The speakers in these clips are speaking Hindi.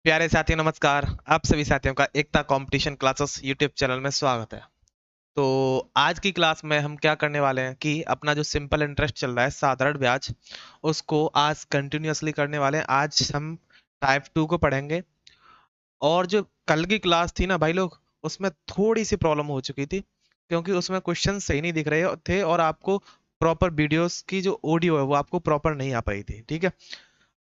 प्यारे साथियों नमस्कार। आप सभी साथियों का एकता कंपटीशन क्लासेस यूट्यूब चैनल में स्वागत है। तो आज की क्लास में हम क्या करने वाले हैं कि अपना जो सिंपल इंटरेस्ट चल रहा है साधारण ब्याज, उसको आज कंटिन्यूअसली करने वाले हैं। आज हम टाइप 2 को पढ़ेंगे। और जो कल की क्लास थी ना भाई लोग, उसमें थोड़ी सी प्रॉब्लम हो चुकी थी क्योंकि उसमें क्वेश्चन सही नहीं दिख रहे थे और आपको प्रॉपर वीडियोस की जो ऑडियो है वो आपको प्रॉपर नहीं आ पाई थी। ठीक है।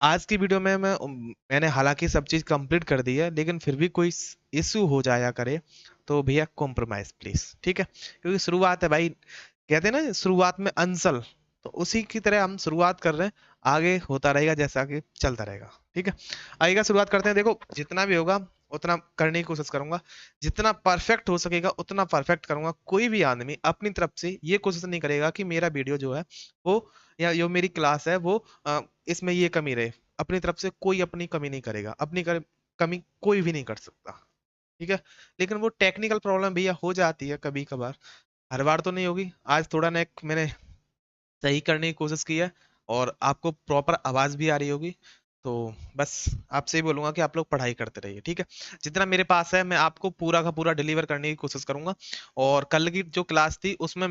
आज की वीडियो में मैंने हालांकि सब चीज कंप्लीट कर दी है, लेकिन फिर भी कोई इशू हो जाया करे तो भैया कॉम्प्रोमाइज प्लीज। ठीक है, क्योंकि शुरुआत है भाई, कहते हैं ना शुरुआत में अंसल, तो उसी की तरह हम शुरुआत कर रहे हैं। आगे होता रहेगा जैसा कि चलता रहेगा। ठीक है, आइएगा शुरुआत करते हैं। देखो जितना भी होगा उतना करने की कोशिश करूंगा, जितना परफेक्ट हो सकेगा उतना परफेक्ट करूंगा। कोई भी आदमी अपनी तरफ से ये कोशिश नहीं करेगा कि मेरा वीडियो जो है वो, या जो मेरी क्लास है वो इसमें ये कमी रहे। अपनी तरफ से कोई अपनी कमी नहीं करेगा, कमी कोई भी नहीं कर सकता। ठीक है, लेकिन वो टेक्निकल प्रॉब्लम भैया हो जाती है कभी कभार, हर बार तो नहीं होगी। आज थोड़ा नेक मैंने सही करने की कोशिश की है और आपको प्रॉपर आवाज भी आ रही होगी। तो बस आपसे ही बोलूंगा कि आप लोग पढ़ाई करते रहिए। ठीक है, जितना मेरे पास है मैं आपको पूरा का पूरा डिलीवर करने की कोशिश करूंगा। और कल की जो क्लास थी उसमें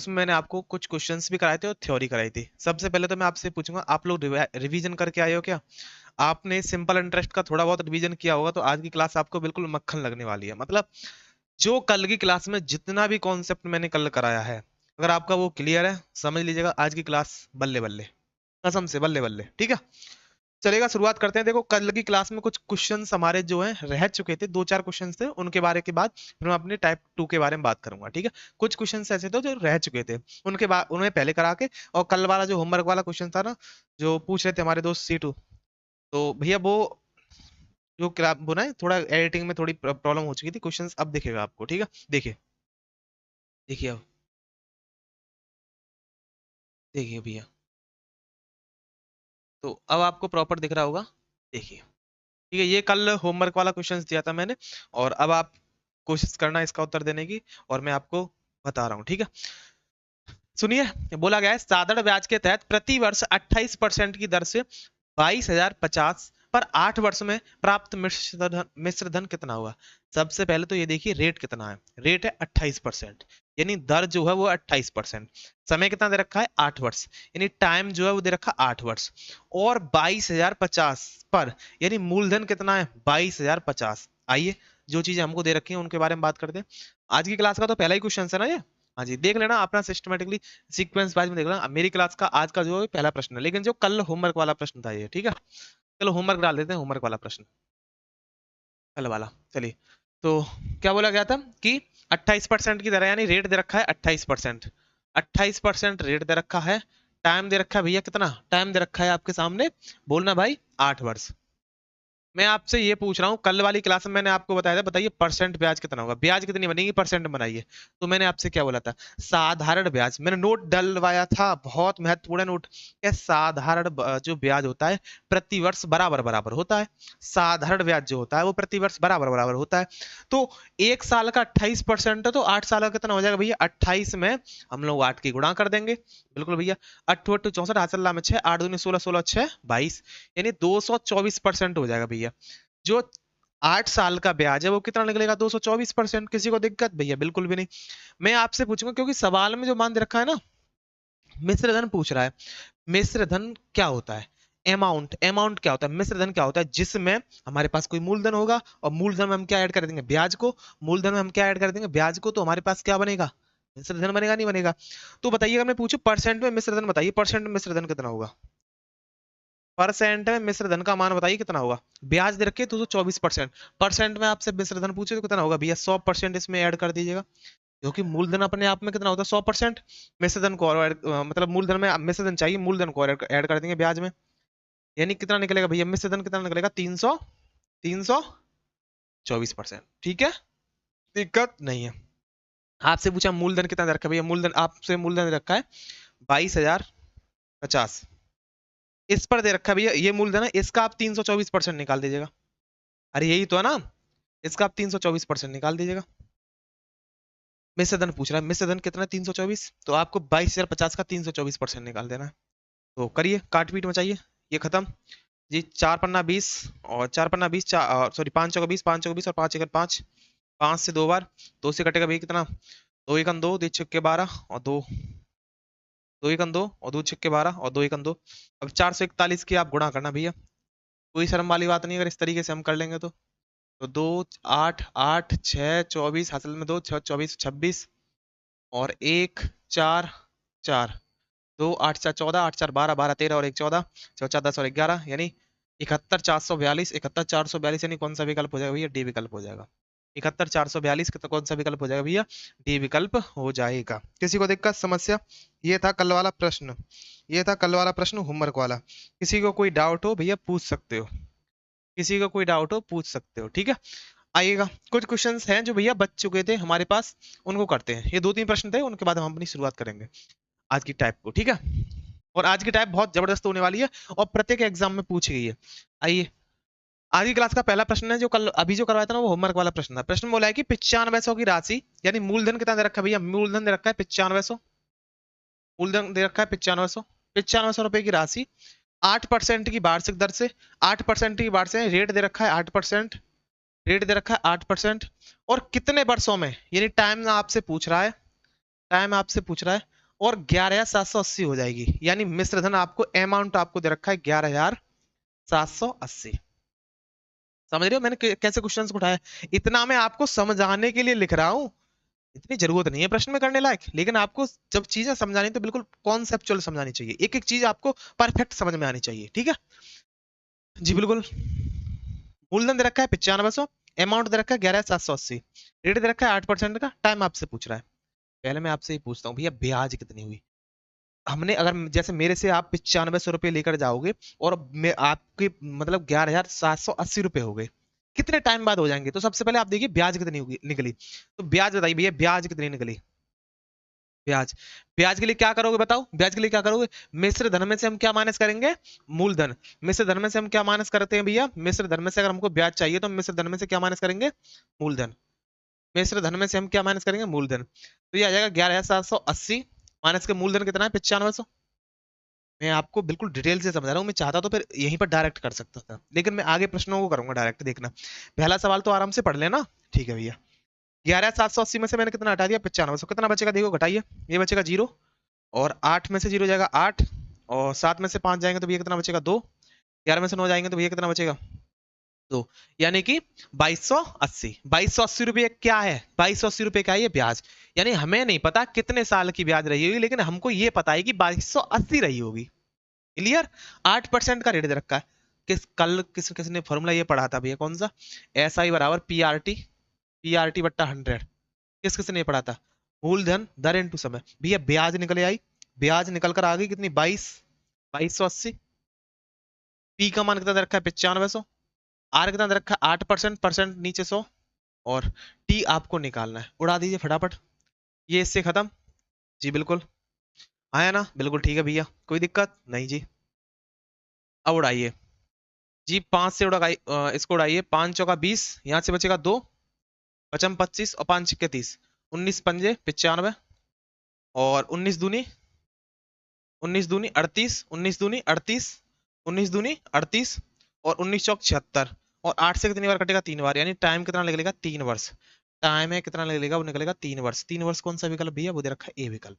मैंने आपको कुछ क्वेश्चंस भी कराए थे और थ्योरी कराई थी। सबसे पहले तो मैं आपसे पूछूंगा, आप लोग रिवीजन करके आए हो क्या? आपने सिंपल इंटरेस्ट का थोड़ा बहुत रिवीजन किया होगा तो आज की क्लास आपको बिल्कुल मक्खन लगने वाली है। मतलब जो कल की क्लास में जितना भी कॉन्सेप्ट मैंने कल कराया है, अगर आपका वो क्लियर है समझ लीजिएगा आज की क्लास बल्ले बल्ले, कसम से बल्ले बल्ले। ठीक है, चलेगा शुरुआत करते हैं। देखो कल की क्लास में कुछ क्वेश्चंस हमारे जो हैं रह चुके थे, दो चार क्वेश्चंस थे, उनके बारे के बाद फिर मैं अपने टाइप 2 के बारे में बात करूंगा। ठीक है, कुछ क्वेश्चंस ऐसे थे जो रह चुके थे, उनके बाद उन्हें पहले करा के, और कल वाला जो होमवर्क वाला क्वेश्चन था ना, जो पूछ रहे थे हमारे दोस्त C2, तो भैया वो जो वो ना थोड़ा एडिटिंग में थोड़ी प्रॉब्लम हो चुकी थी। क्वेश्चंस अब दिखेगा आपको। ठीक है, देखिए देखिए अब देखिए भैया, तो अब आपको प्रॉपर दिख रहा होगा। देखिए, ठीक है, ये कल होमवर्क वाला क्वेश्चंस दिया था मैंने, और अब आप कोशिश करना इसका उत्तर देने की, और मैं आपको बता रहा हूँ। ठीक है, सुनिए। बोला गया है साधारण ब्याज के तहत प्रति वर्ष 28% की दर से 22,050 पर 8 वर्ष में प्राप्त मिश्र धन कितना होगा? सबसे पहले तो ये देखिए रेट कितना है। रेट है 28%, यानी दर जो है वो 28%। समय कितना दे रखा है? 8 वर्ष, यानी टाइम जो है वो दे रखा है 8 वर्ष। और 22,050 पर, यानी मूलधन कितना है? 22,050। आइए जो चीजें हमको दे रखी हैं उनके बारे में बात करते हैं। आज की क्लास का तो पहला ही क्वेश्चन है ना ये। हाँ जी, देख लेना अपना सिस्टमेटिकली, सीक्वेंस वाइज में देख लेना। मेरी क्लास का आज का जो है पहला प्रश्न है, लेकिन जो कल होमवर्क वाला प्रश्न था ये। ठीक है, चलो होमवर्क डाल देते हैं, होमवर्क वाला प्रश्न कल वाला। चलिए, तो क्या बोला गया था कि 28% की दर, यानी रेट दे रखा है 28%। 28% रेट दे रखा है। टाइम दे रखा है भैया, कितना टाइम दे रखा है आपके सामने? बोलना भाई, 8 वर्ष। मैं आपसे ये पूछ रहा हूँ, कल वाली क्लास में मैंने आपको बताया था, बताइए परसेंट ब्याज कितना होगा? ब्याज कितनी बनेगी? परसेंट बनाइए। तो मैंने आपसे क्या बोला था? साधारण ब्याज। मैंने नोट डलवाया था, बहुत महत्वपूर्ण नोट। क्या साधारण जो ब्याज होता है प्रति वर्ष बराबर बराबर होता है। साधारण ब्याज जो होता है वो प्रति वर्ष बराबर बराबर होता है। तो एक साल का 28% है, तो 8 साल का कितना हो जाएगा भैया? 28 में हम लोग 8 की गुणा कर देंगे। बिल्कुल भैया, 8 8 64, हाथ में 6, 8 दूनी 16, 16 6 22, यानी 224% हो जाएगा भैया। जो 8 साल का ब्याज है वो कितना निकलेगा? 224%। किसी को दिक्कत भैया? बिल्कुल भी नहीं। मैं आपसे पूछूंगा, क्योंकि सवाल में जो मान दे रखा है ना, मिश्र धन पूछ रहा है। मिश्र धन क्या होता है? अमाउंट क्या होता है? मिश्र धन क्या होता है? जिसमें हमारे पास कोई मूलधन होगा, और मूलधन में हम क्या ऐड कर देंगे? ब्याज को। मूलधन में हम क्या ऐड कर देंगे? ब्याज को। तो हमारे पास क्या बनेगा? मिश्र धन बनेगा, नहीं बनेगा? तो बताइए, अगर मैं पूछूं परसेंट में मिश्र धन, बताइए परसेंट में मिश्र धन कितना होगा? परसेंट में मिश्र धन का मान बताइए कितना होगा? ब्याज दे रखे 224%, परसेंट में आपसे मिश्र धन पूछे तो कितना होगा भैया? 100% इसमें ऐड कर दीजिएगा, क्योंकि मूलधन अपने आप में कितना होता है? 100%। मिश्र धन को और मतलब मूलधन में मिश्र धन चाहिए, मूलधन को ऐड कर देंगे ब्याज में, यानी कितना निकलेगा भैया? मिश्र धन कितना निकलेगा? 324%। ठीक है, दिक्कत नहीं है। आपसे पूछा मूलधन कितना दे रखा है भैया? मूलधन आपसे मूलधन दे रखा है 22,050। इस पर दे रखा है भैया, ये मूलधन है, इसका आप 324% निकाल दीजिएगा। अरे यही तो है ना, इसका आप 324% निकाल दीजिएगा। मिश्र धन पूछ रहा है, मिश्र धन कितना है? 324, तो आपको 22,050 का 324% निकाल देना है। तो करिए, काट पीट मचाइए, ये खत्म। जी 4 पन्ना 20 और 4 पन्ना 20 सॉरी 5 चौका 20 5 चौका 20 और 5 1 5 5 से 2 बार 2 से कटेगा भैया कितना 2 1 2 2 6 12 और 2 2 1 2 और 2 6 12 और 2 1 2 अब 441 की आप गुणा करना भैया कोई शर्म वाली बात नहीं अगर इस तरीके से हम कर लेंगे तो 2 8 8 6 24 हासिल में 2 6 24 26 और 1 4 4 2 8 4 14 8 4 12 12 13 और 1 14 14 10 और 11 यानी 71 442 71 442 यानी कौन सा विकल्प हो जाएगा भैया डी विकल्प हो जाएगा 71 442 कौन सा विकल्प हो जाएगा भैया डी विकल्प हो जाएगा किसी को दिक्कत समस्या ये था कल वाला प्रश्न ये था कल वाला प्रश्न होमवर्क वाला किसी को कोई डाउट हो भैया पूछ सकते हो किसी को कोई डाउट हो पूछ सकते हो ठीक है आइएगा कुछ क्वेश्चंस हैं जो भैया बच चुके थे हमारे पास उनको करते हैं ये 2 3 प्रश्न थे उनके बाद हम अपनी शुरुआत करेंगे आज की टाइप को ठीक है और आज की टाइप बहुत जबरदस्त होने वाली है और प्रत्येक एग्जाम में पूछी गई है आइए आज की क्लास का पहला प्रश्न है जो कल अभी जो करवाया था ना वो होमवर्क वाला प्रश्न था प्रश्न बोला है कि 9500 की राशि यानी मूलधन कितना दे रखा है भैया मूलधन दे रखा है 9500 मूलधन दे रखा है 9500 रुपए की राशि 8% की वार्षिक दर से 8% की वार्षिक रेट दे रखा है 8% रेट दे रखा है 8% और कितने वर्षों में यानी टाइम आपसे पूछ रहा है टाइम आपसे पूछ रहा है और 11,780 हो जाएगी यानी मिश्र धन आपको अमाउंट आपको दे रखा है 11,780 समझ रहे हो मैंने कैसे क्वेश्चंस उठाया इतना मैं आपको समझाने के लिए लिख रहा हूँ इतनी जरूरत नहीं है प्रश्न में करने लायक लेकिन आपको जब चीजें समझानी तो बिल्कुल कॉन्सेप्चुअल समझानी चाहिए एक एक चीज आपको परफेक्ट समझ में आनी चाहिए ठीक है जी बिल्कुल मूलधन दे रखा है 9500 अमाउंट दे रखा है 11,780 रेट दे रखा है 8% का टाइम आपसे पूछ रहा है पहले मैं आपसे ही पूछता हूँ भैया ब्याज कितनी हुई हमने अगर जैसे मेरे से आप 9500 रुपये लेकर जाओगे और मैं आपके मतलब 11,780 रुपये हो गए कितने टाइम बाद हो जाएंगे तो सबसे पहले आप देखिए ब्याज कितनी होगी निकली तो ब्याज बताइए भैया ब्याज कितनी निकली ब्याज ब्याज के लिए क्या करोगे बताओ ब्याज के लिए क्या करोगे मिश्र धन में से हम क्या माइनस करेंगे मूलधन मिश्र धन में से हम क्या माइनस करते हैं भैया मिश्र धन में से अगर हमको ब्याज चाहिए तो हम मिश्र धन में से क्या माइनस करेंगे मूलधन मिश्र धन में से हम क्या माइनस करेंगे मूलधन तो ये आ जाएगा 11,780 माइनस के मूलधन कितना है 9500 मैं आपको बिल्कुल डिटेल से समझा रहा हूँ मैं चाहता तो फिर यहीं पर डायरेक्ट कर सकता था लेकिन मैं आगे प्रश्नों को करूंगा डायरेक्ट देखना पहला सवाल तो आराम से पढ़ लेना ठीक है भैया 11,780 में से मैंने कितना हटा दिया 9500 कितना बचेगा देखो घटाइए ये बचेगा 0 और 8 में से 0 जाएगा 8 और 7 में से 5 जाएंगे तो भैया कितना बचेगा 2 11 में से 9 जाएंगे तो भैया कितना बचेगा 2 यानी कि 2280 क्या है 2280 का है ये ब्याज यानी हमें नहीं पता कितने साल की ब्याज रही होगी लेकिन हमको ये पता है कि 2280 रही होगी क्लियर 8% का रेट दे रखा है कल किसने फॉर्मूला ये पढ़ा था भैया कौन सा SI बराबर पीआरटी बट्टा 100 किसने पढ़ा था मूलधन दर इनटू समय भैया ब्याज निकले आई ब्याज निकल कर आ गई कितनी 2280 पी का मान कितना दे रखा है 9500 आर कितना दे रखा है 8% परसेंट नीचे 100 और टी आपको निकालना है उड़ा दीजिए फटाफट ये इससे खत्म जी बिल्कुल आया ना बिल्कुल ठीक है भैया कोई दिक्कत नहीं जी अब उड़ाइए जी 5 से उड़ाइए इसको उड़ाइए 5 चौका 20 यहाँ से बचेगा 2 पचम 25 और 5 छिक्के 30 19 पंजे 95 और 19 दूनी 38 19 दूनी 38 19 दूनी 38 और 19 चौक 76 और 8 से कितनी बार कटेगा 3 बार यानी टाइम कितना निकलेगा 3 वर्ष टाइम है कितना निकलेगा वो निकलेगा 3 वर्ष 3 वर्ष कौन सा विकल्प भैया वो दे रखा है ए विकल्प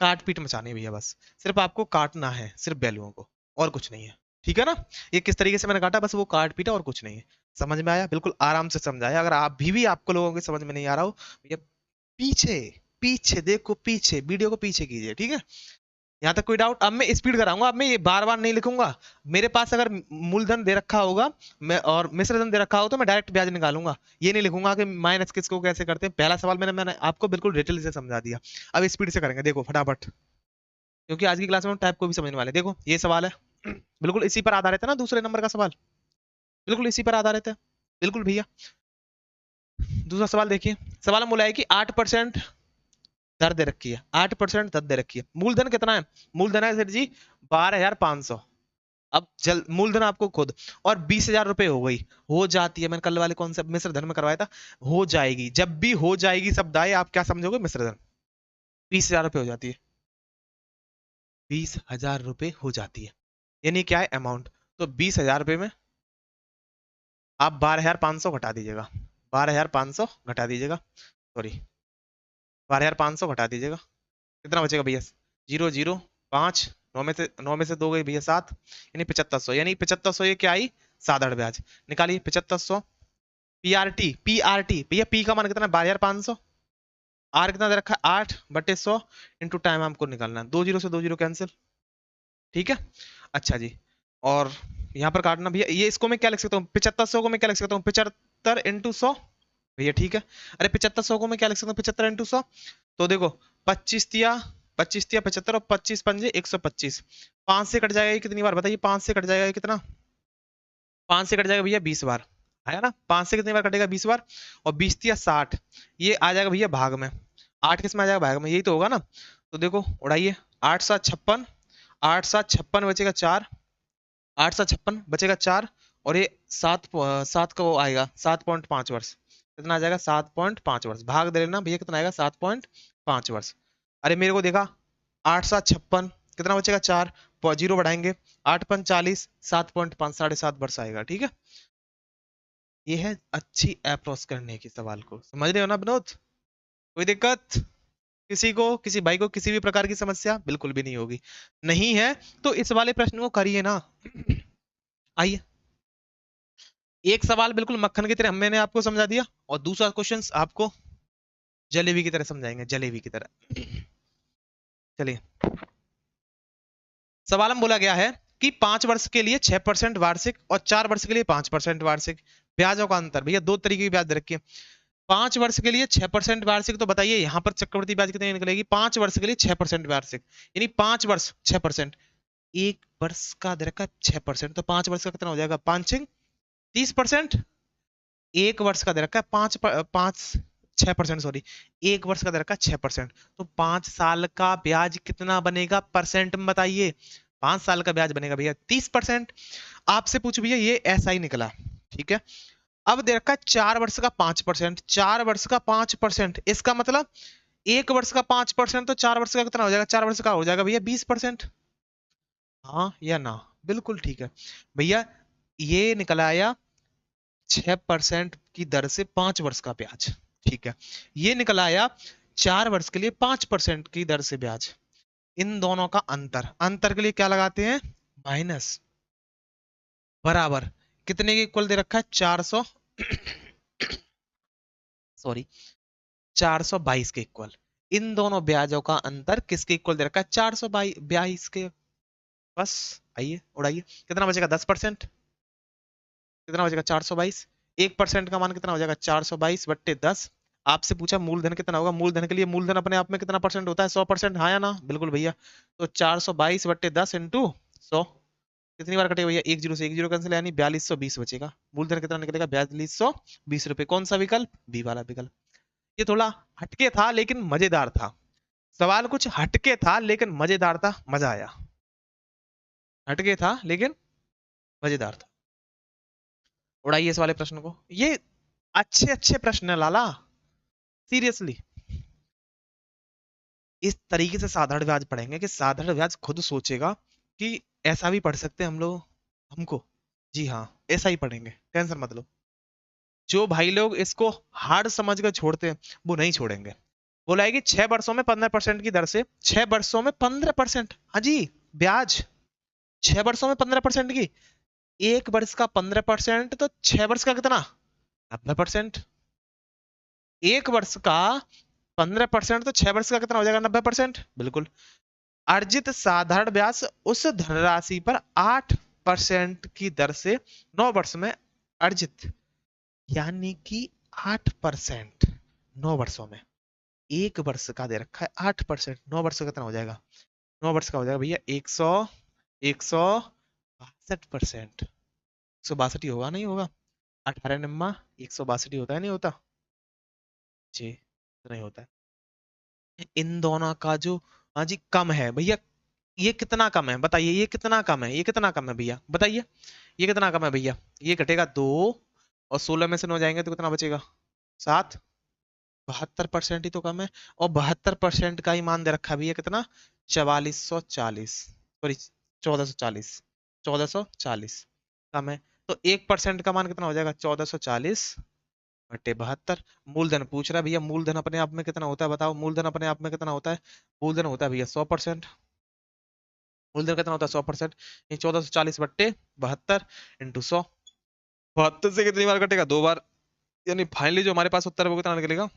काट पीट मचानी है भैया बस सिर्फ आपको काटना है सिर्फ वैल्यूओं को और कुछ नहीं है ठीक है ना ये किस तरीके से मैंने काटा बस वो काट पीटा और कुछ नहीं है समझ में आया बिल्कुल आराम से समझाया अगर आप भी आपको लोगों के समझ में नहीं आ रहा हो भैया पीछे पीछे देखो पीछे वीडियो को पीछे कीजिए ठीक है यहाँ तक कोई डाउट अब मैं स्पीड कराऊंगा अब मैं ये बार बार नहीं लिखूंगा मेरे पास अगर मूलधन दे रखा होगा मैं और मिश्रधन दे रखा हो तो मैं डायरेक्ट ब्याज निकालूंगा ये नहीं लिखूंगा कि माइनस किसको कैसे करते हैं पहला सवाल मैंने आपको बिल्कुल डिटेल से समझा दिया अब स्पीड से करेंगे देखो फटाफट क्योंकि आज की क्लास में हम टाइप को भी समझने वाले देखो ये सवाल है बिल्कुल इसी पर आधारित है ना दूसरे नंबर का सवाल बिल्कुल इसी पर आधारित है बिल्कुल भैया दूसरा सवाल देखिए सवाल में बोला है कि 8% दर दे रखी है 8% दर दे रखी है मूलधन कितना है मूलधन है सर जी 12,500 अब मूलधन आपको खुद और 20,000 रुपए हो गई हो जाती है मैंने कल वाले कॉन्सेप्ट मिश्र धन में करवाया था हो जाएगी जब भी हो जाएगी शब्द आए आप क्या समझोगे मिश्र धन 20,000 रुपए हो जाती है 20,000 रुपए हो जाती है यानी क्या है अमाउंट तो 20,000 रुपये में आप 12,500 घटा दीजिएगा, 12,500 घटा दीजिएगा, सॉरी 12,500 घटा दीजिएगा, कितना बचेगा भैया? 005, 9 में से 2 गई भैया 7, यानी 7500, यानी 7500 ये क्या आई? साधारण ब्याज। निकालिए 7500 पीआरटी, पीआरटी भैया पी का मान कितना? 12,500, आर कितना दे रखा है? 8/100 इंटू टाइम हमको निकालना है, 2 जीरो से 2 जीरो कैंसिल, ठीक है। अच्छा जी, और यहाँ पर काटना भैया, ये इसको मैं क्या लिख सकता हूँ? 7500 को मैं क्या लिख सकता हूँ? 75/100 भैया, ठीक है। अरे 7500 को मैं क्या लिख सकता हूँ? 75/100। तो देखो 25 तिया 75 और 25 पंजे 125, 5 से कट जाएगा ये कितनी बार बताइए? 5 से कट जाएगा ये कितना? 5 से कट जाएगा भैया 20 बार, आया ना? 5 से कितनी बार कटेगा? 20 बार। और 20 तिया 60, ये आ जाएगा भैया भाग में, 8 किस में आ जाएगा? भाग में, यही तो होगा ना। तो देखो उड़ाइए, 8×7 = 56, 8×7 = 56 बचेगा 4, 8×7 बचेगा 4, और ये 7 का वो आएगा 7.5 वर्ष, कितना आ जाएगा? 7.5 वर्ष। भाग दे लेना भैया, कितना आएगा? 7.5 वर्ष। अरे मेरे को देखा, 8×7 = 56, कितना बचेगा? 4, जीरो बढ़ाएंगे, 8×5 = 40, 7.5 7.5 वर्ष आएगा, ठीक है। ये है अच्छी अप्रोच करने की, सवाल को समझ रहे हो ना विनोद? कोई दिक्कत किसी को, किसी भाई को किसी भी प्रकार की समस्या? बिल्कुल भी नहीं होगी। नहीं है तो इस वाले प्रश्न को करिए ना। आइए, एक सवाल बिल्कुल मक्खन की तरह मैंने आपको समझा दिया, और दूसरा क्वेश्चन आपको जलेबी की तरह समझाएंगे, जलेबी की तरह। चलिए, सवाल में बोला गया है कि 5 वर्ष के लिए 6% वार्षिक और 4 वर्ष के लिए 5% वार्षिक, ब्याजों का अंतर। भैया दो तरीके की ब्याज दे रखी है। 5 वर्ष के लिए 6% वार्षिक, तो बताइए यहाँ पर चक्रवृद्धि ब्याज कितनी निकलेगी? 5 वर्ष के लिए 6% वार्षिक, यानी 5 वर्ष 6%, 1 वर्ष का दे रखा है 6%, तो 5 वर्ष का कितना हो जाएगा? 5×6 = 30%। 1 वर्ष का दे रखा है 6%, सॉरी, 1 वर्ष का दे रखा है 6%, तो 5 साल का ब्याज कितना बनेगा परसेंट में बताइए? 5 साल का ब्याज बनेगा भैया 30%। आपसे पूछ भैया ये ऐसा ही निकला, ठीक है। अब दे रखा है 4 वर्ष का 5%, 4 वर्ष का 5%, इसका मतलब 1 वर्ष का 5%, तो 4 वर्ष का कितना हो जाएगा? 4 वर्ष का हो जाएगा भैया 20%। हाँ या ना? बिल्कुल ठीक है भैया, ये निकल आया 6% की दर से 5 वर्ष का ब्याज, ठीक है। ये निकल आया 4 वर्ष के लिए 5% की दर से ब्याज। इन दोनों का अंतर, अंतर के लिए क्या लगाते हैं? माइनस, बराबर कितने के इक्वल दे रखा है? 400 सॉरी 422 के इक्वल। इन दोनों ब्याजों का अंतर किसके इक्वल दे रखा है? 422 के। बस आइए उड़ाइए, कितना बचेगा? 10%, कितना बचेगा? 422। 1% का मान कितना हो जाएगा? 422/10। आपसे पूछा मूलधन कितना होगा? मूलधन के लिए मूलधन अपने आप में कितना परसेंट होता है? 100%, हाँ या ना? बिल्कुल भैया। तो 422/10 इंटू 100, कितनी बार कटेगा भैया? 1 जीरो से 1 जीरो कैंसिल, यानी 4220 बचेगा। मूलधन कितना निकलेगा? 4220 रुपए। कौन सा विकल्प? बी वाला विकल्प। ये थोड़ा हटके था लेकिन मजेदार था, सवाल कुछ हटके था लेकिन मजेदार था, मजा आया। हटके था लेकिन मजेदार था। उड़ाइए इस वाले प्रश्न को, ये अच्छे अच्छे प्रश्न है लाला, सीरियसली। इस तरीके से साधारण ब्याज पढ़ेंगे कि साधारण ब्याज खुद सोचेगा कि ऐसा भी पढ़ सकते हैं हम लोग, हमको। जी हाँ, ऐसा ही पढ़ेंगे, टेंशन मत लो। जो भाई लोग इसको हार्ड समझ कर छोड़ते हैं वो नहीं छोड़ेंगे। बोला है कि 6 वर्षों में 15% की दर से, 6 वर्षों में 15%, हाँ जी, ब्याज 6 वर्षों में 15% की। 1 वर्ष का 15%, तो 6 वर्ष का कितना? 90%। 1 वर्ष का 15%, तो 6 वर्ष का कितना हो जाएगा? 90%, बिल्कुल। अर्जित साधारण ब्याज उस धनराशि पर 8% की दर से 9 वर्ष में अर्जित, यानी कि 8% 9 वर्षों में। 1 वर्ष का दे रखा है 8%, 9 वर्ष का कितना हो जाएगा? 9 वर्ष का हो जाएगा भैया 162% 162 ही होगा, नहीं होगा? 18 निम्मा 162 होता है, नहीं होता जी? तो नहीं होता है। इन दोनों का जो, हाँ जी, कम है भैया। ये कितना कम है बताइए? ये कितना कम है? ये कितना कम है भैया बताइए? ये कितना कम है भैया? ये घटेगा 2, और 16 में से 9 जाएंगे तो कितना बचेगा? 7। 72% ही तो कम है। और 72% का ही मान दे रखा है भैया कितना? 4440, सॉरी 1440, 1440 कम है, तो 1% का मान कितना हो जाएगा? 1440/72। मूलधन पूछ रहा है भैया, मूलधन अपने आप में कितना होता है बताओ? मूलधन अपने आप में कितना होता है? मूलधन होता है भैया 100%। मूलधन कितना होता है? 100%। ये 1440/72 इंटू 100। 72 से कितनी बार कटेगा? 2 बार। यानी फाइनली जो हमारे पास उत्तर है वो कितना निकलेगा?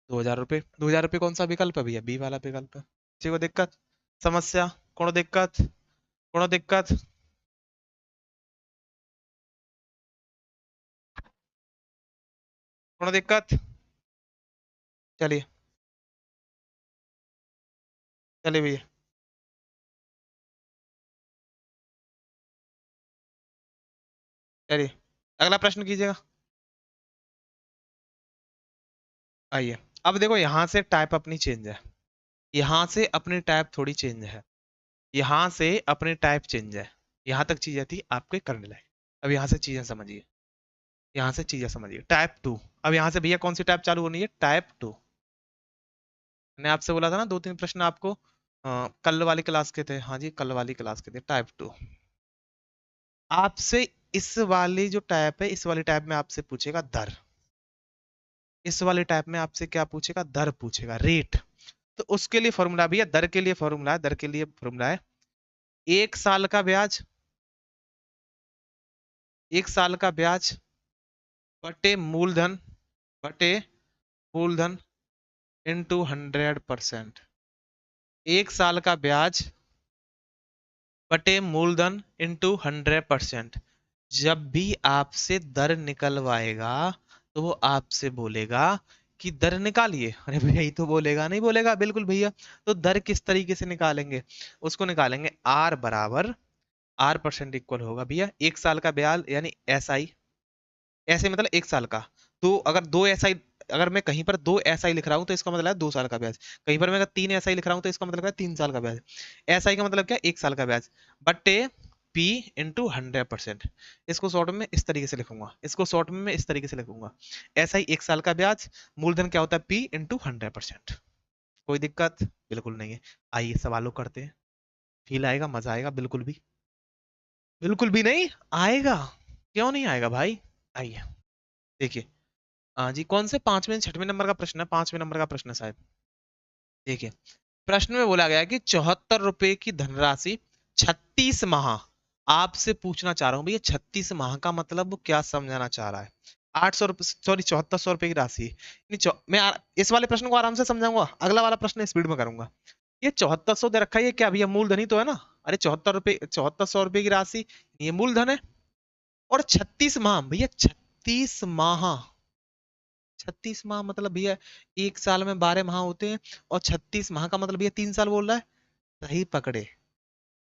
2000 रुपये। 2000 रुपये कौन सा विकल्प है भैया? बी वाला विकल्प है। किसी को दिक्कत, समस्या, कोनो दिक्कत, कोनो दिक्कत? कोनो दिक्कत? चलिए, चलिए भैया, चलिए अगला प्रश्न कीजिएगा। आइए, अब देखो यहाँ से टाइप अपनी चेंज है, यहाँ से अपनी टाइप थोड़ी चेंज है, यहाँ से अपनी टाइप चेंज है। यहाँ तक चीजें थी आपके करने लायक। अब यहाँ से चीजें समझिए, यहाँ से चीजें समझिए। टाइप 2, अब यहाँ से भैया कौन सी टाइप चालू होनी है? टाइप 2। मैंने आपसे बोला था ना 2-3 प्रश्न आपको कल वाली क्लास के थे। हाँ जी, कल वाली क्लास के थे। टाइप 2 आपसे, इस वाली जो टाइप है, इस वाली टाइप में आपसे पूछेगा दर। इस वाले टाइप में आपसे क्या पूछेगा? दर पूछेगा, रेट। तो उसके लिए फॉर्मूला भैया, दर के लिए फॉर्मूला है, दर के लिए फॉर्मूला है 1 साल का ब्याज, 1 साल का ब्याज बटे मूलधन, बटे मूलधन इंटू 100%। 1 साल का ब्याज बटे मूलधन इंटू 100%। जब भी आपसे दर निकलवाएगा तो वो आपसे बोलेगा कि दर निकालिए। अरे भैया यही तो बोलेगा, नहीं बोलेगा? बिल्कुल भैया। तो दर किस तरीके से निकालेंगे? उसको निकालेंगे आर बराबर, आर परसेंट इक्वल होगा भैया 1 साल का ब्याज यानी एसआई। ऐसे मतलब 1 साल का। तो अगर 2 SI, अगर मैं कहीं पर 2 SI लिख रहा हूं तो इसका मतलब है 2 साल का ब्याज। कहीं पर मैं अगर 3 SI लिख रहा हूं तो इसका मतलब है 3 साल का ब्याज। SI का मतलब क्या? 1 साल का ब्याज बट्टे P इंटू 100%। इसको शॉर्ट में इस तरीके से लिखूंगा, इसको शॉर्ट में मैं इस तरीके से लिखूंगा। SI 1 साल का ब्याज, मूलधन क्या होता है? P into 100%। कोई दिक्कत? बिल्कुल नहीं है। आइए सवालों करते हैं। फील आएगा, मजा आएगा? बिल्कुल भी, बिल्कुल भी नहीं आएगा। क्यों नहीं आएगा भाई? आइए देखिए। हाँ जी, कौन से 5वें 6वें नंबर का प्रश्न है? 5वें नंबर का प्रश्न है शायद। देखिए, प्रश्न में बोला गया है कि 74 रुपए की धनराशि 36 माह, आपसे पूछना चाह रहा हूं भैया 36 माह का मतलब वो क्या समझाना चाह रहा है? 800 रुपए, सॉरी 7400 रुपए की राशि। इस वाले प्रश्न को आराम से समझाऊंगा, अगला वाला प्रश्न स्पीड में करूंगा। ये 7400 दे रखा है, ये क्या भैया? मूलधन ही तो है ना। अरे 74 रुपए, 7400 रुपए की राशि, ये मूलधन है। और 36 माह भैया, 36 माह, 36 माह मतलब भैया 1 साल में 12 माह होते हैं, और 36 माह का मतलब भैया 3 साल बोल रहा है। सही पकड़े।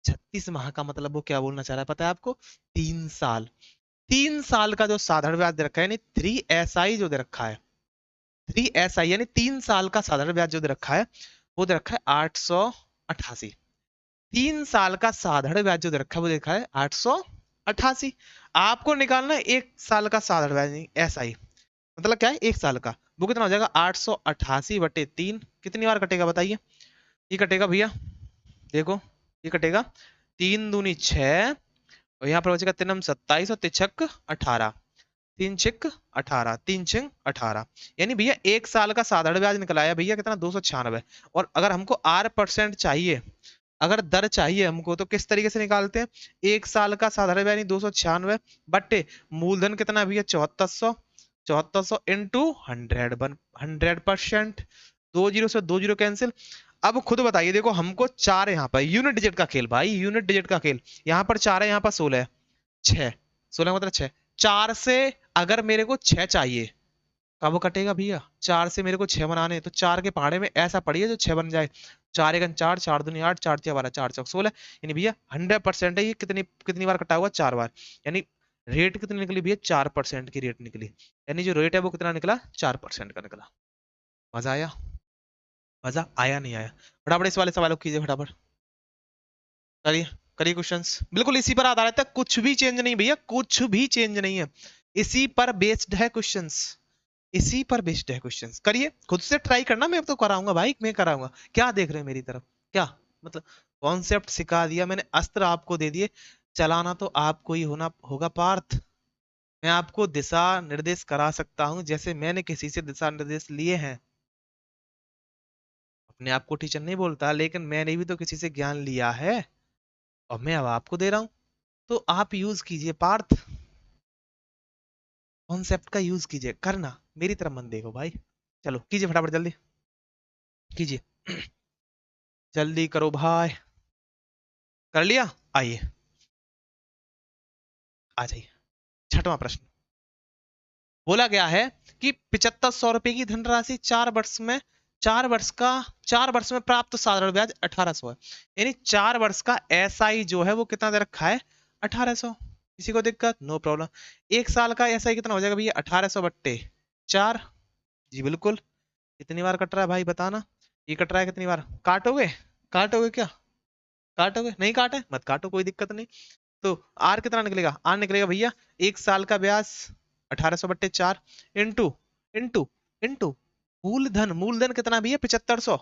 36 माह का मतलब वो क्या बोलना चाह रहा है पता है आपको? 3 साल। 3 साल का जो साधारण ब्याज दे रखा है, यानी 3SI जो दे रखा है, 3SI यानी 3 साल का साधारण ब्याज जो दे रखा है, वो दे रखा है 888। 3 साल का साधारण ब्याज जो दे रखा है वो दे रखा है 888। आपको निकालना है 1 साल का साधारण ब्याज, SI मतलब क्या है? 1 साल का। वो कितना हो जाएगा? 888/3। कितनी बार कटेगा बताइए? ये कटेगा भैया, देखो ये कटेगा। 3 दूनी 6, और यहाँ पर बचेगा 3 हम 27 और 3 छक 18। 3 छिक 18, 3 छिंग 18। यानी भैया 1 साल का साधारण ब्याज निकला है भैया कितना? 296। और अगर हमको R% चाहिए, अगर दर चाहिए हमको, तो किस तरीके से निकालते हैं? 1 साल का साधारण ब्याज 296 बट्टे मूलधन कितना है भैया? 7400। 7400 इंटू 100%। 2 जीरो से 2 जीरो कैंसिल। अब खुद बताइए, देखो हमको 4 यहाँ पर, यूनिट डिजिट का खेल भाई, यूनिट डिजिट का खेल। यहाँ पर 4 है, यहाँ पर 16 है। 6, 16 मतलब 6। 4 से अगर मेरे को 6 चाहिए, कब कटेगा भैया? 4 से मेरे को 6 बनाने, तो 4 के पहाड़े में ऐसा पड़िए जो 6 बन जाए। 4 1 4, 4 2 8, 4 3 12, 4 चौक 16। यानी भैया 100% है ये। कितनी कितनी बार कटा हुआ? 4 बार। यानी रेट कितनी निकली भैया? 4% की रेट निकली। यानी जो रेट है वो कितना निकला? 4% का निकला। मजा आया? मजा आया नहीं आया? फटाफट इस वाले सवालों को कीजिए फटाफट। करिए, करिए क्वेश्चंस। बिल्कुल इसी पर आधारित है, कुछ भी चेंज नहीं भैया, कुछ भी चेंज नहीं है। इसी पर बेस्ड है क्वेश्चंस, इसी पर बेस्ड है क्वेश्चंस। करिए, खुद से ट्राई करना, मैं तो कराऊंगा भाई, मैं कराऊंगा। क्या देख रहे हैं मेरी तरफ? क्या मतलब? कॉन्सेप्ट सिखा दिया मैंने, अस्त्र आपको दे दिए, चलाना तो आपको ही होना होगा पार्थ। मैं आपको दिशा निर्देश करा सकता हूं जैसे मैंने किसी से दिशा निर्देश लिए हैं। अपने आप को टीचर नहीं बोलता, लेकिन मैंने भी तो किसी से ज्ञान लिया है और मैं अब आपको दे रहा हूं, तो आप यूज कीजिए पार्थ, कॉन्सेप्ट का यूज कीजिए, करना, मेरी तरफ मन देखो भाई। चलो कीजिए फटाफट, जल्दी कीजिए। जल्दी करो भाई। कर लिया? आइए, आ जाइए। छठवां प्रश्न बोला गया है कि 7500 रुपए की धनराशि 4 वर्ष में, 4 वर्ष का, 4 वर्ष में प्राप्त साधारण ब्याज 1800 है। यानी 4 वर्ष का एसआई जो है वो कितना दे रखा है? 1800। किसी को दिक्कत? No problem. 1 साल का एसआई कितना हो जाएगा भैया? 1800 बट्टे 4। जी बिल्कुल। कितनी बार कट रहा है भाई बताना? ये कट रहा है कितनी बार? काटोगे? काटोगे क्या? काटोगे? नहीं काटे मत काटो, कोई दिक्कत नहीं। तो आर कितना निकलेगा? आर निकलेगा भैया 1 साल का ब्याज 1800 बट्टे 4 इंटू इंटू इंटू मूलधन। मूलधन कितना भैया? 7500।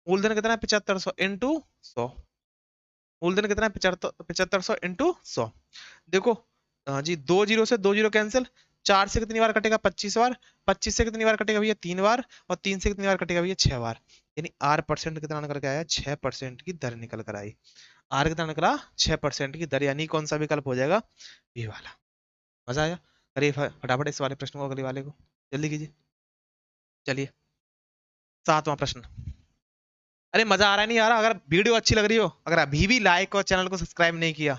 मूलधन कितना है? 7500 इंटू 100। मूलधन कितना है? 7500 इंटू 100। देखो जी, 2 जीरो से 2 जीरो कैंसिल, 4 से कितनी बार कटेगा? 25 बार। 25 से कितनी बार कटेगा भैया? 3 बार। और 3 से कितनी बार कटेगा भैया? 6 बार। यानी आर परसेंट कितना निकल के आया? 6% की दर निकल कर आई। आर कितना निकला? 6% की दर। यानी कौन सा विकल्प हो जाएगा? बी वाला। मजा आया? करिए फटाफट इस वाले प्रश्न को, अगले वाले को जल्दी कीजिए। चलिए 7वां प्रश्न। अरे मजा आ रहा है नहीं आ रहा? अगर वीडियो अच्छी लग रही हो, अगर अभी भी लाइक और चैनल को सब्सक्राइब नहीं किया,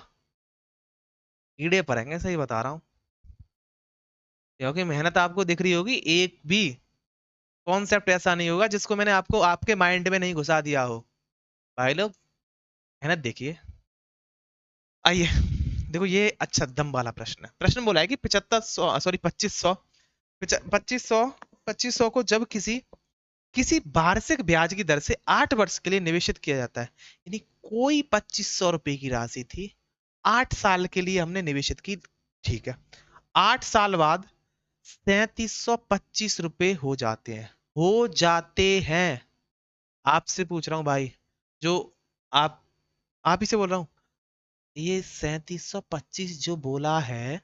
कीड़े पड़ेंगे, सही बता रहा हूँ। क्योंकि मेहनत आपको दिख रही होगी, एक भी कॉन्सेप्ट ऐसा नहीं होगा जिसको मैंने आपको आपके माइंड में नहीं घुसा दिया हो। भाई लोग मेहनत देखिए। आइए देखो, ये अच्छा दम वाला प्रश्न है। प्रश्न बोला है कि 7500, सॉरी 2500, 2500, 2500 को जब किसी किसी वार्षिक ब्याज की दर से 8 वर्ष के लिए निवेशित किया जाता है। यानी कोई 2500 रुपए की राशि थी, 8 साल के लिए हमने निवेशित की, ठीक है। 8 साल बाद 3725 रुपए हो जाते हैं, हो जाते हैं। आपसे पूछ रहा हूं भाई, जो आप आप ही से बोल रहा हूं, ये 3725 जो बोला है,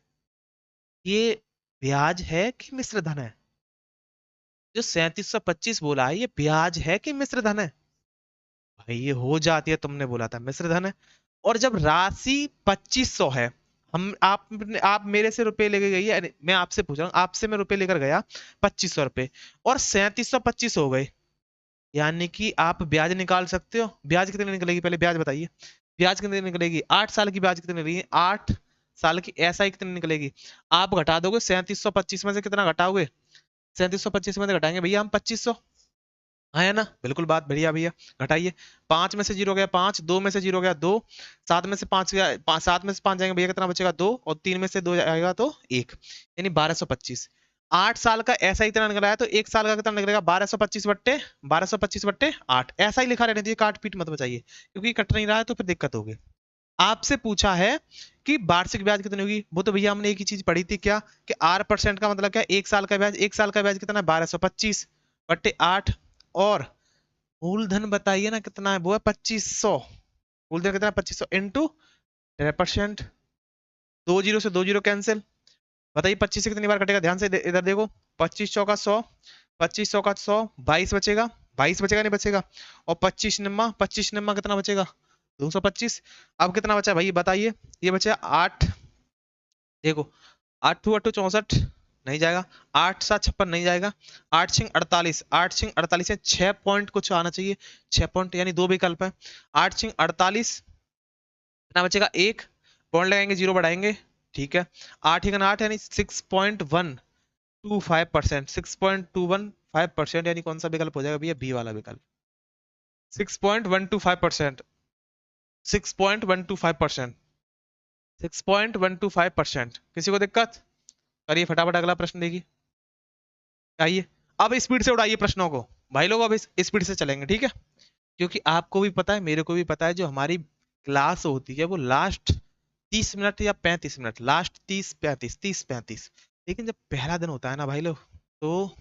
ये ब्याज है कि मिश्र धन है? जो 3725 बोला है, ये ब्याज है कि मिश्र धन है? भाई ये हो जाती है, तुमने बोला था मिश्र धन है। और जब राशि 2500 है, हम आप मेरे से रुपए लेके गई है, मैं आपसे पूछ रहा हूँ, आपसे मैं रुपए लेकर गया 2500 रुपए, और 3725 हो गए, यानी कि आप ब्याज निकाल सकते हो। ब्याज कितनी निकलेगी? पहले ब्याज बताइए, ब्याज कितनी निकलेगी? 8 साल की ब्याज कितनी निकलेगी? 8 साल की एसआई कितनी निकलेगी? आप घटा दोगे 3725 में से, कितना घटाओगे? 3725 में से घटाएंगे भैया हम 2500, है ना? बिल्कुल बात बढ़िया भैया। घटाइए, 5 में से 0 गया 5, 2 में से 0 गया 2, 7 में से 5 गया 5, 7 में से 5 जाएंगे भैया, कितना बचेगा? 2, और 3 में से 2 जाएगा तो 1, यानी 1225। 8 साल का ऐसा ही इतना निकला है, तो 1 साल का कितना निकलेगा? 1225/8, ऐसा ही लिखा रहने दीजिए, काट पीट मत बचाइए, क्योंकि कट नहीं रहा है तो फिर दिक्कत होगी। आपसे पूछा है कि वार्षिक ब्याज कितनी होगी, वो तो भैया हमने एक ही चीज पढ़ी थी, क्या कि आर परसेंट का मतलब क्या? 1 साल का ब्याज। 1 साल का ब्याज कितना है? 1225/8। और मूलधन बताइए ना कितना है? वो है 2500। मूलधन कितना है? 2500 इंटू 10%। 2 जीरो से 2 जीरो कैंसिल। बताइए 25 से कितनी बार कटेगा? ध्यान से इधर देखो, 25 चौका 100, 25 चौका 100, 22 बचेगा, 22 बचेगा नहीं बचेगा? और 25 निम्मा कितना बचेगा? 225। अब कितना बचा भाई बताइए? ये बचा 8। देखो 8 2 8 64 नहीं जाएगा, 8 7 56 नहीं जाएगा, 8 6 48, 8 6 48 है, 6 पॉइंट कुछ आना चाहिए, 6 पॉइंट, यानी 2 विकल्प है। 8 6 48 कितना बचेगा? 1 पॉइंट लगाएंगे, 0 बढ़ाएंगे, ठीक है। 8 8 यानी 6.125%, 6.215%, यानी कौन सा विकल्प हो जाएगा भैया? बी वाला विकल्प। 6.125%, 6.125%, 6.125%। किसी को दिक्कत? करिए फटाफट अगला प्रश्न देखिए। आइए, अब स्पीड से उड़ाइए प्रश्नों को भाई लोग, अब इस स्पीड से चलेंगे, ठीक है? क्योंकि आपको भी पता है, मेरे को भी पता है, जो हमारी क्लास होती है वो लास्ट 30 मिनट या 35 मिनट, लास्ट 30 35, 30 35, लेकिन जब पहला दिन होता है ना भाई लोग, तो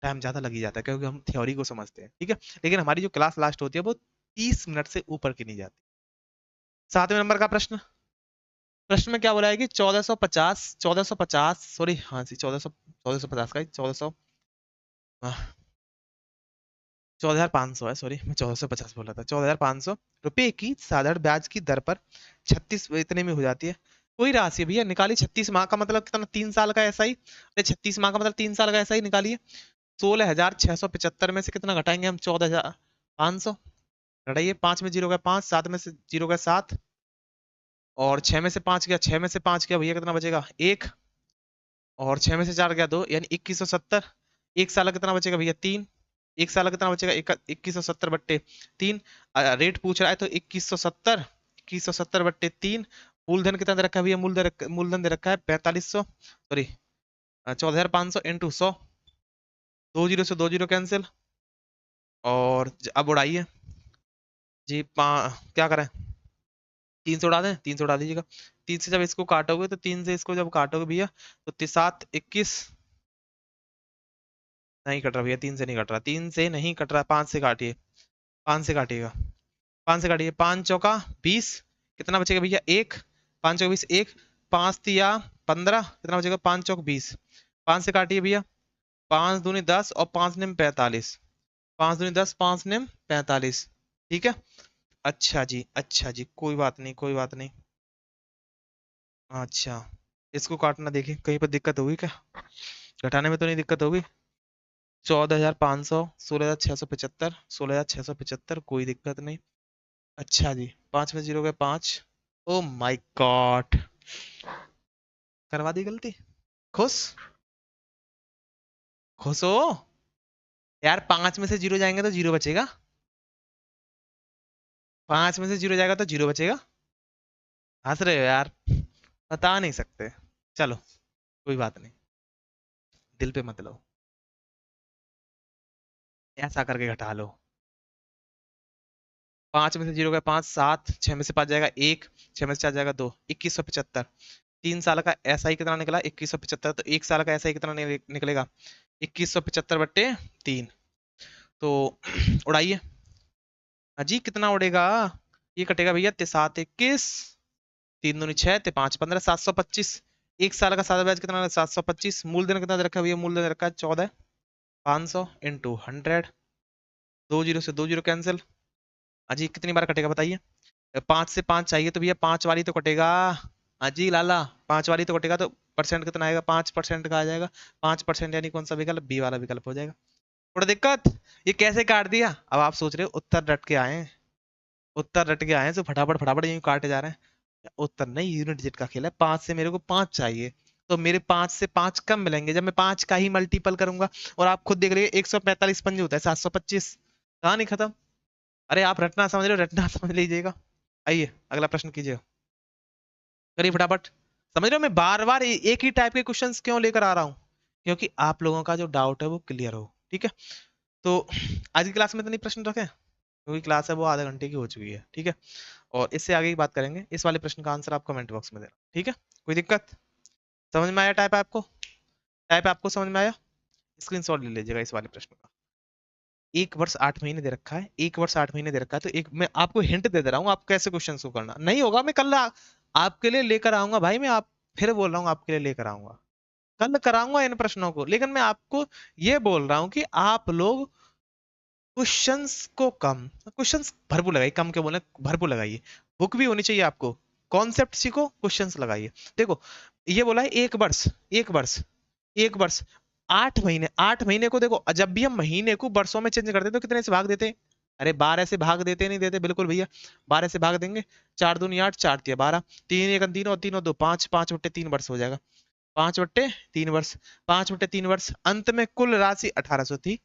टाइम ज्यादा लग ही जाता है, क्योंकि हम थ्योरी को समझते हैं, ठीक है? लेकिन हमारी जो क्लास लास्ट होती है वो 30 मिनट से ऊपर की नहीं जाती। 7वें नंबर का प्रश्न, प्रश्न में क्या बोला है कि 1450 सॉरी, हाँ जी 1450 का 14,500 है, सॉरी मैं 1450 बोला था। 14,500 रुपए की साधारण ब्याज की दर पर 36 इतने में हो जाती है कोई राशि भैया निकाली। 36 माह का मतलब कितना, 3 साल का ऐसा ही। अरे 36 माह का मतलब 3 साल का ऐसा ही निकालिए। 16,675 में से कितना घटाएंगे हम, 14,500 घटाइए। 5 में 0 गया 5, 7 में से 0 गया 7, और 6 में से 5 गया, 6 में से 5 गया भैया, कितना बचेगा 1, और 6 में से 4 गया 2, यानी 2170। एक साल का कितना बचेगा भैया 3, एक साल का कितना बचेगा 2170/3। रेट पूछ रहा है तो 2170/3। मूलधन कितना दे रखा है भैया, मूलधन दे रखा है 4500, सॉरी 14,500 इंटू 100, 2 जीरो से 2 जीरो कैंसिल, और अब उड़ाइए जी। क्या करें, 3 से उड़ा दें, 3 से उड़ा दीजिएगा। 3 से जब इसको काटोगे तो 3 से इसको जब काटोगे भैया तो 7 21, नहीं कट रहा भैया, 3 से नहीं कट रहा, 3 से नहीं कट रहा, 5 से काटिए, 5 से काटिएगा, 5 से काटिए। 5 चौका 20, कितना बचेगा भैया 1, 5 चौका 20, 1, 5 तिया 15, कितना बचेगा 5 चौक 20, 5 से काटिए भैया। 5 दूनी 10 और 5 निम 45, 5 दूनी 10, 5 निम 45, ठीक है। अच्छा जी, अच्छा जी, कोई बात नहीं, कोई बात नहीं। अच्छा, इसको काटना देखिए कहीं पर दिक्कत होगी क्या, घटाने में तो नहीं दिक्कत होगी। 14,500, 16,675, 16,675, कोई दिक्कत नहीं। अच्छा जी, 5 में 0 गए 5, ओ माय गॉड, करवा दी गलती। खुश, खुश हो यार, 5 में से 0 जाएंगे तो 0 बचेगा, 5 में से 0 जाएगा तो 0 बचेगा। हंस रहे हो यार, बता नहीं सकते, चलो कोई बात नहीं, दिल पे मत लो, ऐसा करके घटा लो। 5 में से 0 गया 5, 7, 6 में से 5 जाएगा 1, 6 में से 4 जाएगा 2, 2175। 3 साल का ऐसा ही कितना निकला 2175, तो 1 साल का ऐसा ही कितना निकलेगा 2175/3। तो उड़ाइए अजी, कितना उड़ेगा, ये कटेगा भैया 7 21, 3 दूनी 6, 5 15, 725। 1 साल का सादा ब्याज कितना, 725। मूलधन कितना दे रखा है भैया, मूलधन दे रखा है 14,500 इंटू 100, 2 जीरो से 2 जीरो कैंसिल। अजी कितनी बार कटेगा बताइए, 5 से 5 चाहिए तो भैया 5 वाली तो कटेगा। अजी लाला 5 वाली तो कटेगा, तो परसेंट कितना आएगा, 5% का आ जाएगा। 5% यानी कौन सा विकल्प, बी वाला विकल्प हो जाएगा। थोड़ा दिक्कत, ये कैसे काट दिया, अब आप सोच रहे हो उत्तर रट के आए हैं, उत्तर रट के आए हैं तो फटाफट फटाफट यूं काटे जा रहे हैं। उत्तर नहीं, यूनिट डिजिट का खेल है। 5 से मेरे को 5 चाहिए, तो मेरे 5 से 5 कम मिलेंगे जब मैं 5 का ही मल्टीपल करूंगा। और आप खुद देख रहे 145 पंजे होता है 725, कहानी खत्म। अरे आप रटना समझ रहे हो, रटना समझ लीजिएगा। आइए अगला प्रश्न कीजिए, करिए फटाफट। समझ रहे हो मैं बार बार एक ही टाइप के क्वेश्चंस क्यों लेकर आ रहा हूँ, क्योंकि आप लोगों का जो डाउट है वो क्लियर हो, ठीक है। तो आज की क्लास में तो नहीं प्रश्न रखे, क्योंकि क्लास है वो आधे घंटे की हो चुकी है, ठीक है। और इससे आगे की बात करेंगे, इस वाले प्रश्न का आंसर आप कमेंट बॉक्स में देना, ठीक है। कोई दिक्कत, समझ में आया, टाइप आपको, टाइप आपको समझ में आया, स्क्रीनशॉट ले लीजिएगा इस वाले प्रश्न का। 1 वर्ष 8 महीने दे रखा है, 1 वर्ष 8 महीने दे रखा है, तो एक मैं आपको हिंट दे रहा हूँ, आप कैसे क्वेश्चन को करना। नहीं होगा मैं कल आपके लिए लेकर आऊंगा भाई, मैं आप फिर बोल रहा हूँ आपके लिए लेकर आऊंगा, कल कराऊंगा इन प्रश्नों को, लेकिन मैं आपको ये बोल रहा हूँ कि आप लोग क्वेश्चंस को कम, क्वेश्चंस भरपूर लगाइए, कम क्यों बोले, भरपूर लगाइए। बुक भी होनी चाहिए आपको, कॉन्सेप्ट सीखो, क्वेश्चंस लगाइए। देखो ये बोला है 1 वर्ष, 1 वर्ष, 1 वर्ष 8 महीने, 8 महीने को देखो, जब भी हम महीने को वर्षों में चेंज करते हैं तो कितने से भाग देते हैं, अरे 12 से भाग देते नहीं देते, बिल्कुल भैया 12 से भाग देंगे। 4 दूनी 8, 4 तिया 12, 3 एक 3 और 3 और 2 5, 5/3 वर्ष हो जाएगा, 5/3 वर्ष, 5/3 वर्ष। अंत में कुल राशि 1800 थी,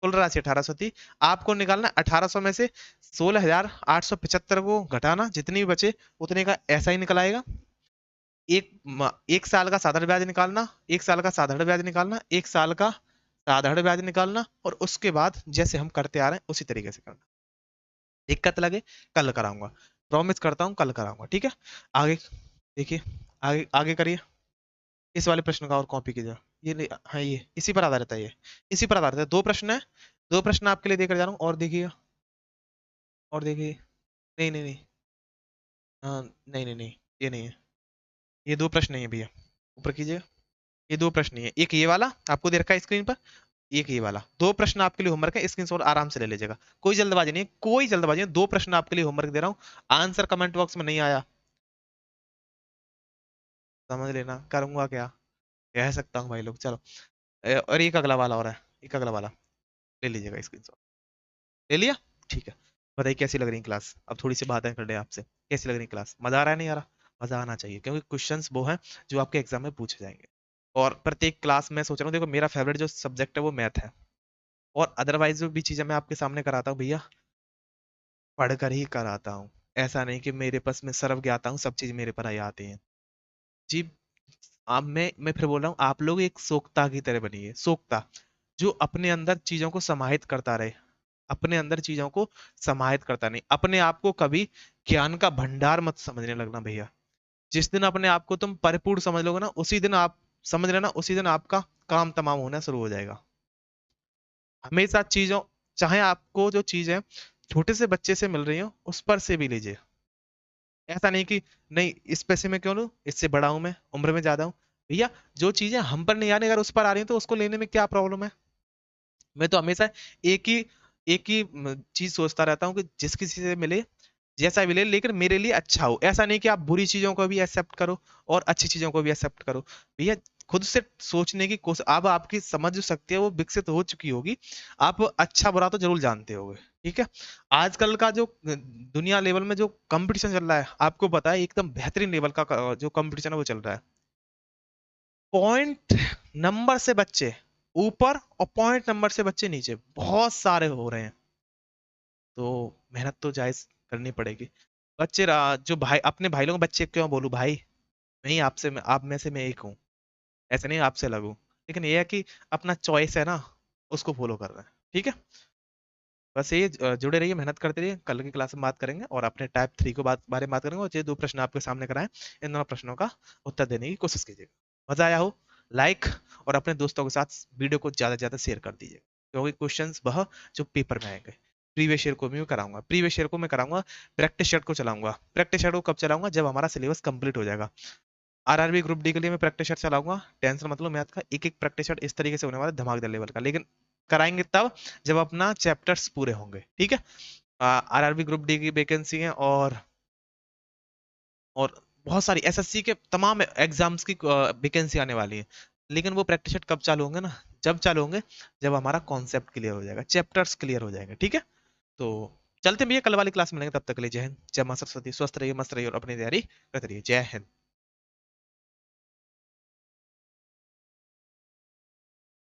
कुल राशि 1800 थी। आपको निकालना 1800 में से 16,875 को घटाना, जितनी भी बचे उतने का ऐसा ही निकल आएगा। एक साल का साधारण ब्याज निकालना, एक साल का साधारण ब्याज निकालना, एक साल का साधारण ब्याज निकालना, और उसके बाद जैसे हम करते आ रहे हैं उसी तरीके से करना। दिक्कत लगे कल कराऊंगा, प्रॉमिस करता हूँ कल कराऊंगा, ठीक है। आगे देखिए, आगे आगे करिए, इस वाले प्रश्न का और कॉपी कीजिए। ये हाँ, ये इसी पर आधारित है, ये इसी पर आधारित है। 2 प्रश्न है, 2 प्रश्न आपके लिए देकर जा रहा हूँ, और देखिए और देखिए, नहीं नहीं नहीं, हाँ नहीं नहीं नहीं, ये नहीं है, ये दो प्रश्न नहीं है भैया, ऊपर कीजिए। ये दो प्रश्न नहीं है, एक ये वाला आपको दे रखा है स्क्रीन पर, एक ये वाला। दो प्रश्न आपके लिए होमवर्क है, स्क्रीनशॉट आराम से ले लीजिएगा, कोई जल्दबाजी नहीं है, कोई जल्दबाजी नहीं, दो प्रश्न आपके लिए होमवर्क दे रहा हूँ। आंसर कमेंट बॉक्स में नहीं आया, समझ लेना, करूंगा क्या, कह सकता हूँ भाई लोग, चलो। और एक अगला वाला और है, एक अगला वाला ले लीजिएगा स्क्रीनशॉट, ले लिया, ठीक है। बताइए कैसी लग रही है क्लास, अब थोड़ी सी बातें कर ले आपसे, कैसी लग रही है क्लास, मजा आ रहा है नहीं आ रहा? मजा आना चाहिए, क्योंकि क्वेश्चंस वो हैं जो आपके एग्जाम में पूछे जाएंगे। और प्रत्येक क्लास में सोच रहा हूँ, देखो मेरा फेवरेट जो सब्जेक्ट है वो मैथ है, और अदरवाइज जो भी चीजें मैं आपके सामने कराता हूँ भैया, पढ़कर ही कराता हूँ। ऐसा नहीं कि मेरे पास में सर्व ज्ञाता हूँ, सब चीज मेरे पर ही आती हैं जी। अब मैं फिर बोल रहा हूँ, आप लोग एक सोक्ता की तरह बनिए, सोक्ता, जो अपने अंदर चीजों को समाहित करता रहे, अपने अंदर चीजों को समाहित करता नहीं, अपने आप को कभी ज्ञान का भंडार मत समझने लगना भैया। जिस दिन अपने आप को तुम परिपूर्ण समझ लोगे ना, उसी दिन आप समझ लेना, उसी दिन आपका काम तमाम होना शुरू हो जाएगा। हमेशा चीजों, चाहे आपको जो चीज है छोटे से बच्चे से मिल रही हो, उस पर से भी लीजिए। ऐसा नहीं कि नहीं इस पैसे में क्यों लूं, इससे बड़ा हूं मैं, उम्र में ज्यादा हूं। भैया जो चीजें हम पर नहीं आ रही, अगर उस पर आ रही हैं तो उसको लेने में क्या प्रॉब्लम है? मैं तो हमेशा एक ही चीज सोचता रहता हूँ कि जिस किसी से मिले, जैसा भी ले, लेकिन मेरे लिए अच्छा हो। ऐसा नहीं कि आप बुरी चीजों को भी एक्सेप्ट करो और अच्छी चीजों को भी एक्सेप्ट करो। भैया खुद से सोचने की कोशिश, अब आपकी समझ जो शक्ति है वो विकसित हो चुकी होगी, आप अच्छा बुरा तो जरूर जानते होगे, ठीक है। आजकल का जो दुनिया लेवल में जो कंपटीशन चल रहा है, आपको पता है एकदम बेहतरीन लेवल का जो कंपटीशन है वो चल रहा है। पॉइंट नंबर से बच्चे ऊपर और पॉइंट नंबर से बच्चे नीचे बहुत सारे हो रहे हैं, तो मेहनत तो जायज करनी पड़ेगी। बच्चे जो भाई, अपने भाई लोगों बच्चे क्यों बोलूं भाई, मैं ही आपसे, मैं आप में से मैं एक हूँ, ऐसे नहीं आपसे लगू, लेकिन ये है कि अपना चॉइस है ना, उसको फॉलो कर रहे हैं, ठीक है। बस ये जुड़े रहिए, मेहनत करते रहिए, कल की क्लास में बात करेंगे और अपने टाइप 3 को बारे में बात करेंगे, और ये दो प्रश्न आपके सामने कराएं, इन दोनों प्रश्नों का उत्तर देने की कोशिश कीजिएगा। मजा आया हो, लाइक और अपने दोस्तों के साथ वीडियो को ज्यादा से ज्यादा शेयर कर दीजिए, क्योंकि क्वेश्चंस वह जो पेपर में आएंगे। प्रीवियस ईयर को भी मैं कराऊंगा, प्रीवियस ईयर को मैं कराऊंगा, प्रैक्टिस सेट को चलाऊंगा। प्रैक्टिस सेट को कब चलाऊंगा, जब हमारा सिलेबस कंप्लीट हो जाएगा। आरआरबी ग्रुप डी के लिए मैं प्रैक्टिस सेट चलाऊंगा, टेंशन मतलब मैथ का एक एक प्रैक्टिस सेट इस तरीके से होने वाला है, धमाकेदार लेवल का, लेकिन कराएंगे तब जब अपना चैप्टर्स पूरे होंगे, ठीक है। आरआरबी ग्रुप डी की वैकेंसी है, और बहुत सारी एसएससी के तमाम एग्जाम्स की वैकेंसी आने वाली है, लेकिन वो प्रैक्टिस सेट कब चालू होंगे ना, जब चालू होंगे जब हमारा कॉन्सेप्ट क्लियर हो जाएगा, चैप्टर्स क्लियर हो जाएंगे, ठीक है। तो चलते हैं भैया, कल वाली क्लास में मिलेंगे, तब तक के लिए जय हिंद, जय मां सरस्वती, स्वस्थ रहिए, मस्त रहिए और अपनी तैयारी करते रहिए, जय हिंद।